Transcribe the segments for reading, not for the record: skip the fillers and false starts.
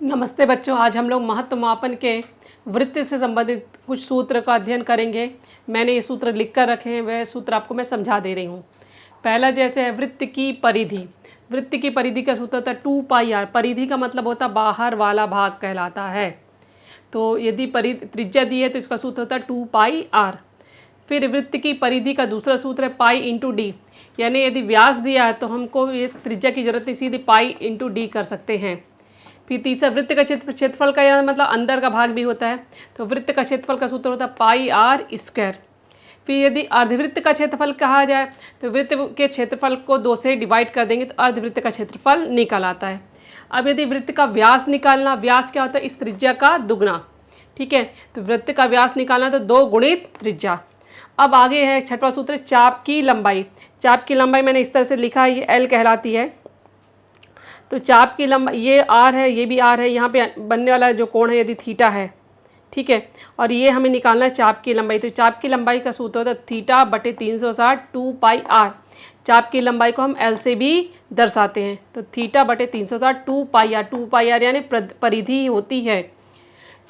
नमस्ते बच्चों, आज हम लोग महत्व मापन के वृत्त से संबंधित कुछ सूत्र का अध्ययन करेंगे। मैंने ये सूत्र लिख कर रखे हैं, वह सूत्र आपको मैं समझा दे रही हूँ। पहला जैसे है वृत्त की परिधि। वृत्त की परिधि का सूत्र होता है 2πr। परिधि का मतलब होता है बाहर वाला भाग कहलाता है। तो यदि त्रिज्या दी है तो इसका सूत्र होता है 2πr। फिर वृत्त की परिधि का दूसरा सूत्र है π/d, यानी यदि व्यास दिया है तो हमको ये त्रिज्या की जरूरत नहीं, सीधे π/d कर सकते हैं। फिर तीसरा वृत्त का क्षेत्रफल का यह मतलब अंदर का भाग भी होता है, तो वृत्त का क्षेत्रफल का सूत्र होता है πr²। फिर यदि अर्धवृत्त का क्षेत्रफल कहा जाए तो वृत्त के क्षेत्रफल को 2 से डिवाइड कर देंगे तो अर्धवृत्त का क्षेत्रफल निकल आता है। अब यदि वृत्त का व्यास निकालना, व्यास क्या होता है? इस त्रिज्या का दुगना। ठीक है, तो वृत्त का व्यास निकालना तो 2 गुणित त्रिज्या। अब आगे है छठवां सूत्र, चाप की लंबाई। चाप की लंबाई मैंने इस तरह से लिखा है, ये एल कहलाती है। तो चाप की लंबाई ये आर है, ये भी आर है। यहाँ पे बनने वाला जो कोण है यदि थीटा है, ठीक है, और ये हमें निकालना है चाप की लंबाई। तो चाप की लंबाई का सूत्र होता है θ/360 2πr। चाप की लंबाई को हम एल से भी दर्शाते हैं, तो θ/360 2πr। 2πr यानी परिधि होती है।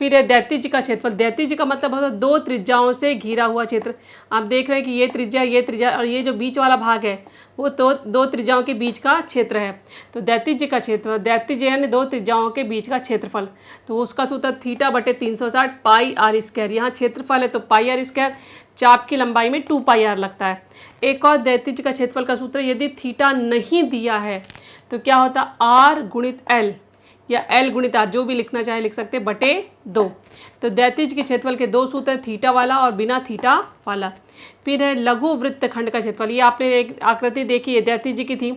फिर है दैत्य का क्षेत्रफल। दैत्य का मतलब होता है 2 त्रिज्याओं से घिरा हुआ क्षेत्र। आप देख रहे हैं कि ये त्रिज्या और ये जो बीच वाला भाग है वो तो 2 त्रिज्याओं के बीच का क्षेत्र है। तो दैत्य का क्षेत्रफल, दैत्य यानी 2 त्रिज्याओं के बीच का क्षेत्रफल, तो उसका सूत्र θ/360 πr²। यहाँ क्षेत्रफल है तो πr², चाप की लंबाई में 2πr लगता है। एक और दैत्य का क्षेत्रफल का सूत्र, यदि थीटा नहीं दिया है तो क्या होता है? r गुणित l या L गुणित R, जो भी लिखना चाहे लिख सकते, /2। तो दैत्य के क्षेत्रफल के 2 सूत्र हैं, थीटा वाला और बिना थीटा वाला। फिर है लघु वृत्तखंड का क्षेत्रफल। ये आपने एक आकृति देखी है, दैत्य की थी।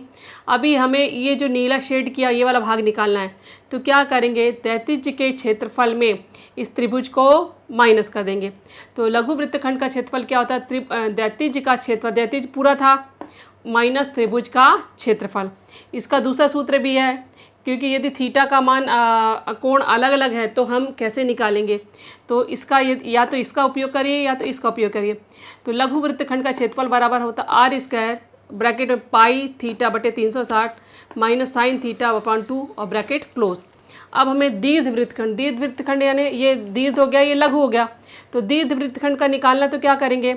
अभी हमें ये जो नीला शेड किया ये वाला भाग निकालना है, तो क्या करेंगे? दैत्य के क्षेत्रफल में इस त्रिभुज को माइनस कर देंगे। तो लघु वृत्तखंड का क्षेत्रफल क्या होता है? दैत्य का क्षेत्रफल, दैत्य पूरा था माइनस त्रिभुज का क्षेत्रफल। इसका दूसरा सूत्र भी है, क्योंकि यदि थीटा का मान कोण अलग अलग है तो हम कैसे निकालेंगे? तो इसका या तो इसका उपयोग करिए या तो इसका उपयोग करिए। तो लघु वृत्तखंड का क्षेत्रफल बराबर होता r² ब्रैकेट में π/360 माइनस साइन θ/2 और ब्रैकेट क्लोज। अब हमें दीर्घ वृत्तखंड यानी ये दीर्घ हो गया, ये लघु हो गया। तो दीर्घ वृत्तखंड का निकालना तो क्या करेंगे?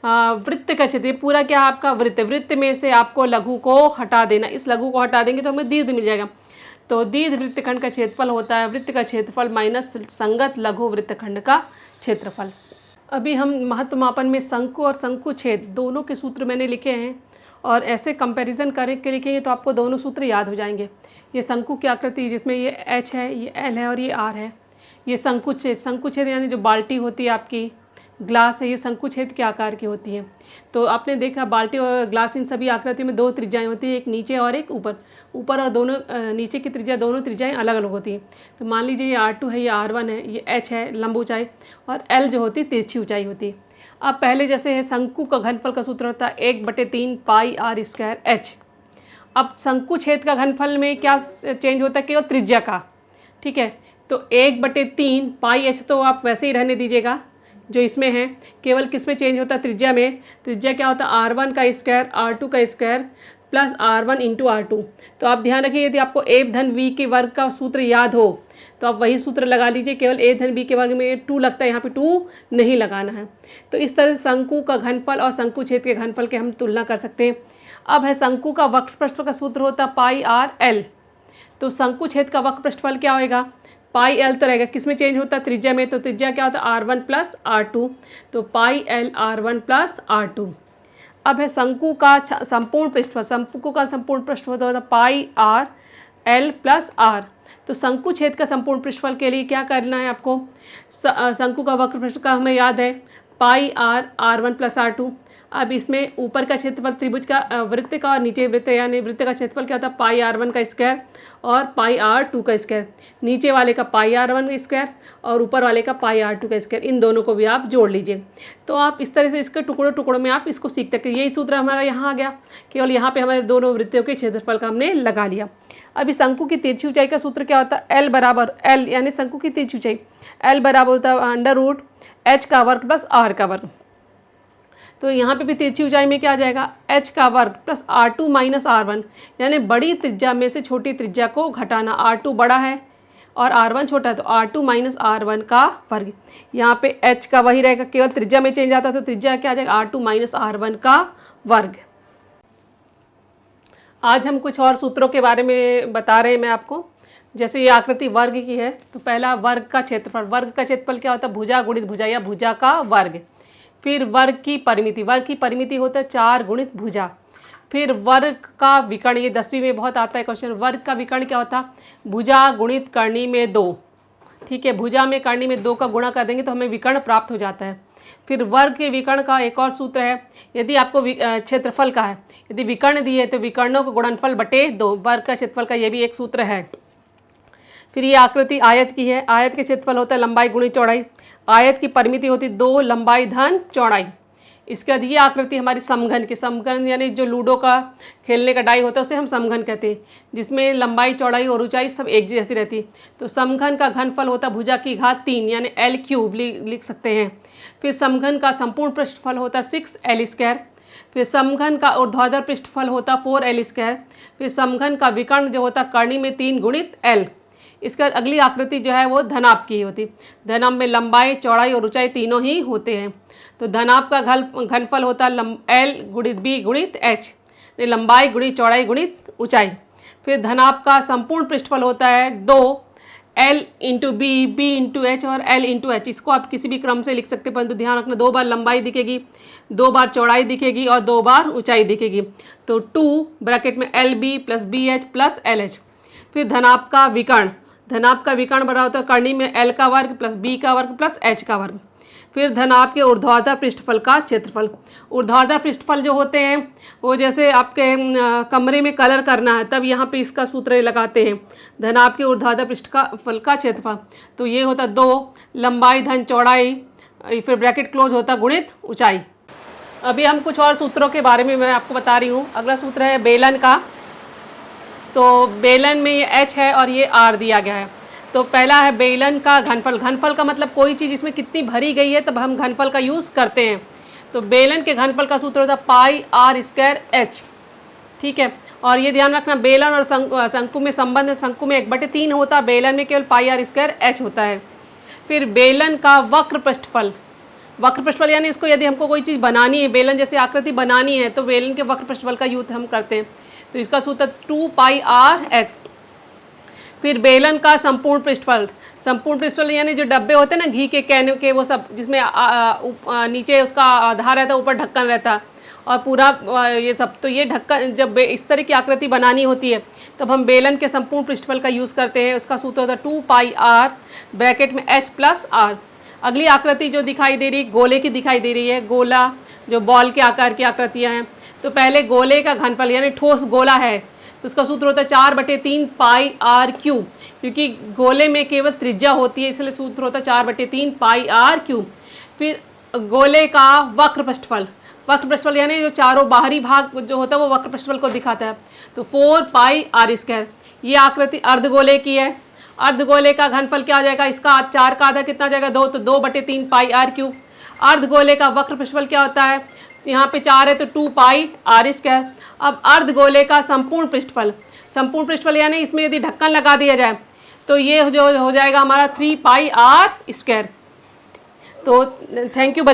वृत्त का क्षेत्र पूरा क्या आपका वृत्त में से आपको लघु को हटा देना। इस लघु को हटा देंगे तो हमें दीर्घ मिल जाएगा। तो दीर्घ वृत्तखंड का क्षेत्रफल होता है वृत्त का क्षेत्रफल माइनस संगत लघु वृत्तखंड का क्षेत्रफल। अभी हम महत्व मापन में शंकु और शंकु छेद दोनों के सूत्र मैंने लिखे हैं, और ऐसे कंपैरिजन करके लिखेंगे तो आपको दोनों सूत्र याद हो जाएंगे। ये शंकु की आकृति जिसमें ये H है, ये L है और ये R है। ये शंकु छेद यानी जो बाल्टी होती है आपकी, ग्लास है, ये शंकु छेद के आकार की होती है। तो आपने देखा बाल्टी और ग्लास इन सभी आकृति में 2 त्रिज्याएं होती हैं, एक नीचे और एक ऊपर और दोनों नीचे की त्रिज्या, दोनों त्रिज्याएं अलग अलग होती हैं। तो मान लीजिए ये R2 है, ये R1 है, ये H है लंब ऊंचाई, और L जो होती है तिरछी ऊंचाई होती है। अब पहले जैसे है शंकु का घनफल का सूत्र होता है 1/3 πr²h। अब शंकु छेद का घनफल में क्या चेंज होता है? केवल त्रिज्या का। ठीक है, तो 1/3 πh तो आप वैसे ही रहने दीजिएगा जो इसमें है, केवल किस में चेंज होता है? त्रिज्या में। त्रिज्या क्या होता है? r1 का स्क्वायर r2 का स्क्वायर प्लस r1 × r2। तो आप ध्यान रखिए, यदि आपको a/v के वर्ग का सूत्र याद हो तो आप वही सूत्र लगा लीजिए। केवल a/v के वर्ग में 2 लगता है, यहाँ पे 2 नहीं लगाना है। तो इस तरह से शंकु का घनफल और शंकु छेद के घनफल के हम तुलना कर सकते हैं। अब है शंकु का वक्र पृष्ठफल का सूत्र होता है πr/l। तो शंकु छेद का वक्र पृष्ठफल क्या होएगा? πl तो रहेगा, किस में चेंज होता है? त्रिज्या में। तो त्रिज्या क्या होता है? r1 + r2, तो πl r1 + r2। अब है शंकु का संपूर्ण पृष्ठफल। शंकु का संपूर्ण पृष्ठफल होता है πr/l + r। तो शंकु छेद का संपूर्ण पृष्ठफल के लिए क्या करना है आपको? शंकु का वक्र पृष्ठ का हमें याद है πr r1 + r2। अब इसमें ऊपर का क्षेत्रफल त्रिभुज का वृत्त का और नीचे वृत्त यानी वृत्त का क्षेत्रफल क्या होता है? πr1 का स्क्वायर और πr2 का स्क्वायर। नीचे वाले का πr1 का स्क्वायर और ऊपर वाले का πr2 का स्क्वायर, इन दोनों को भी आप जोड़ लीजिए। तो आप इस तरह से इसके टुकड़ों में आप इसको सीखते हैं। यही सूत्र हमारा यहाँ आ गया, केवल यहाँ पे हमारे दोनों वृत्तों के क्षेत्रफल का हमने लगा लिया। अभी शंकु की तिरछी ऊंचाई का सूत्र क्या होता है? L यानी शंकु की तिरछी ऊंचाई L बराबर होता है √h का वर्ग प्लस r का वर्ग। तो यहाँ पे भी तिरछी ऊंचाई में क्या आ जाएगा? h का वर्ग प्लस r2 - r1, यानी बड़ी त्रिज्या में से छोटी त्रिज्या को घटाना। r2 बड़ा है और R1 छोटा है तो R2 माइनस R1 का वर्ग। यहाँ पे h का वही रहेगा, केवल त्रिज्या में चेंज आता है, तो त्रिज्या क्या आ जाएगा R2 माइनस R1 का वर्ग। आज हम कुछ और सूत्रों के बारे में बता रहे हैं मैं आपको। जैसे ये आकृति वर्ग की है तो पहला वर्ग का क्षेत्रफल, वर्ग का क्षेत्रफल क्या होता है भुजा गुणित भुजा या भुजा का वर्ग। फिर वर्ग की परिमिति होता है 4 गुणित भुजा। फिर वर्ग का विकर्ण, ये 10वीं में बहुत आता है क्वेश्चन, वर्ग का विकर्ण क्या होता है भुजा गुणित कर्णी में 2। ठीक है, भुजा में कर्णी में 2 का गुणा कर देंगे तो हमें विकर्ण प्राप्त हो जाता है। फिर वर्ग के विकर्ण का एक और सूत्र है, यदि आपको क्षेत्रफल का है, यदि विकर्ण दिए तो विकर्णों का गुणनफल बटे 2, वर्ग का क्षेत्रफल का ये भी एक सूत्र है। फिर ये आकृति आयत की है, आयत के क्षेत्रफल होता है लंबाई गुणित चौड़ाई। आयत की परिमिति होती है 2 लंबाई धन चौड़ाई। इसके बाद ये आकृति हमारी समघन की, समघन यानी जो लूडो का खेलने का डाई होता है उसे हम समघन कहते हैं, जिसमें लंबाई चौड़ाई और ऊंचाई सब एक जैसी रहती है। तो समघन का घनफल होता है भुजा की घात 3 यानी L क्यूब लिख सकते हैं। फिर समघन का संपूर्ण पृष्ठफल होता है 6L स्क्वायर। फिर समघन का ऊर्ध्वाधर पृष्ठफल होता 4L स्क्वायर। फिर समघन का विकर्ण जो होता कर्णी में 3 गुणित L। इसके बाद अगली आकृति जो है वो धनाभ की होती। धनाभ में लंबाई चौड़ाई और ऊंचाई तीनों ही होते हैं। तो धनाभ का घनफल होता है L गुणित B गुणित H, लंबाई गुणित चौड़ाई गुणित ऊंचाई। फिर धनाभ का संपूर्ण पृष्ठफल होता है 2 L into B, B into H और L इंटू एच। इसको आप किसी भी क्रम से लिख सकते हैं, परंतु ध्यान रखना 2 बार लंबाई दिखेगी, 2 बार चौड़ाई दिखेगी और 2 बार ऊंचाई दिखेगी। तो 2 ब्रैकेट में LB plus BH plus LH। फिर धनाभ का विकर्ण, धनाभ का विकर्ण बना होता है कर्णी में L का वर्ग प्लस B का वर्ग प्लस H का वर्ग। फिर धनाभ के ऊर्ध्वाधर पृष्ठफल का क्षेत्रफल। ऊर्ध्वाधर पृष्ठफल जो होते हैं वो जैसे आपके कमरे में कलर करना है तब यहाँ पे इसका सूत्र लगाते हैं, धनाभ के ऊर्ध्वाधर पृष्ठफल का क्षेत्रफल। तो ये होता 2 लंबाई धन चौड़ाई, फिर ब्रैकेट क्लोज होता गुणित ऊंचाई। अभी हम कुछ और सूत्रों के बारे में मैं आपको बता रही हूँ। अगला सूत्र है बेलन का। तो बेलन में ये H है और ये R दिया गया है। तो पहला है बेलन का घनफल। घनफल का मतलब कोई चीज़ इसमें कितनी भरी गई है तब हम घनफल का यूज़ करते हैं। तो बेलन के घनफल का सूत्र होता है पाई R स्क्वायर H। ठीक है, और ये ध्यान रखना बेलन और शंकु में संबंध है, शंकु में 1/3 होता है, बेलन में केवल पाई R स्क्वायर H होता है। फिर बेलन का वक्र पृष्ठफल, वक्र पृष्ठफल यानी इसको यदि हमको कोई चीज़ बनानी है, बेलन जैसी आकृति बनानी है तो बेलन के वक्र पृष्ठफल का यूज हम करते हैं। तो इसका सूत्र 2 पाई R H। फिर बेलन का संपूर्ण पृष्ठफल, संपूर्ण पृष्ठफल यानी जो डब्बे होते हैं ना घी के कैन के, वो सब जिसमें नीचे उसका आधार रहता है, ऊपर ढक्कन रहता है और पूरा ये सब। तो ये ढक्कन जब इस तरह की आकृति बनानी होती है तब हम बेलन के संपूर्ण पृष्ठफल का यूज़ करते हैं। उसका सूत्र होता है 2 पाई R ब्रैकेट में H प्लस R। अगली आकृति जो दिखाई दे रही गोले की दिखाई दे रही है, गोला जो बॉल के आकार की आकृतियाँ हैं। तो पहले गोले का घनफल यानी ठोस गोला है तो उसका सूत्र होता है 4/3 पाई R क्यूब, क्योंकि गोले में केवल त्रिज्या होती है इसलिए सूत्र होता है 4/3 पाई R क्यूब। फिर गोले का वक्र पृष्ठफल, वक्र पृष्ठफल यानी जो चारों बाहरी भाग जो होता है वो वक्र पृष्ठफल को दिखाता है। तो 4 पाई R स्क्वायर। ये आकृति अर्धगोले की है। अर्धगोले का घनफल क्या आ जाएगा, इसका 4 का आधा कितना आ जाएगा 2, तो 2/3 पाई R क्यूब। अर्धगोले का वक्र पृष्ठफल क्या होता है, यहाँ पे 4 है तो 2 पाई R स्क्वायर। अब अर्धगोले का संपूर्ण पृष्ठफल, संपूर्ण पृष्ठफल यानी इसमें यदि ढक्कन लगा दिया जाए तो ये जो हो जाएगा हमारा 3 पाई R स्क्वायर। तो थैंक यू।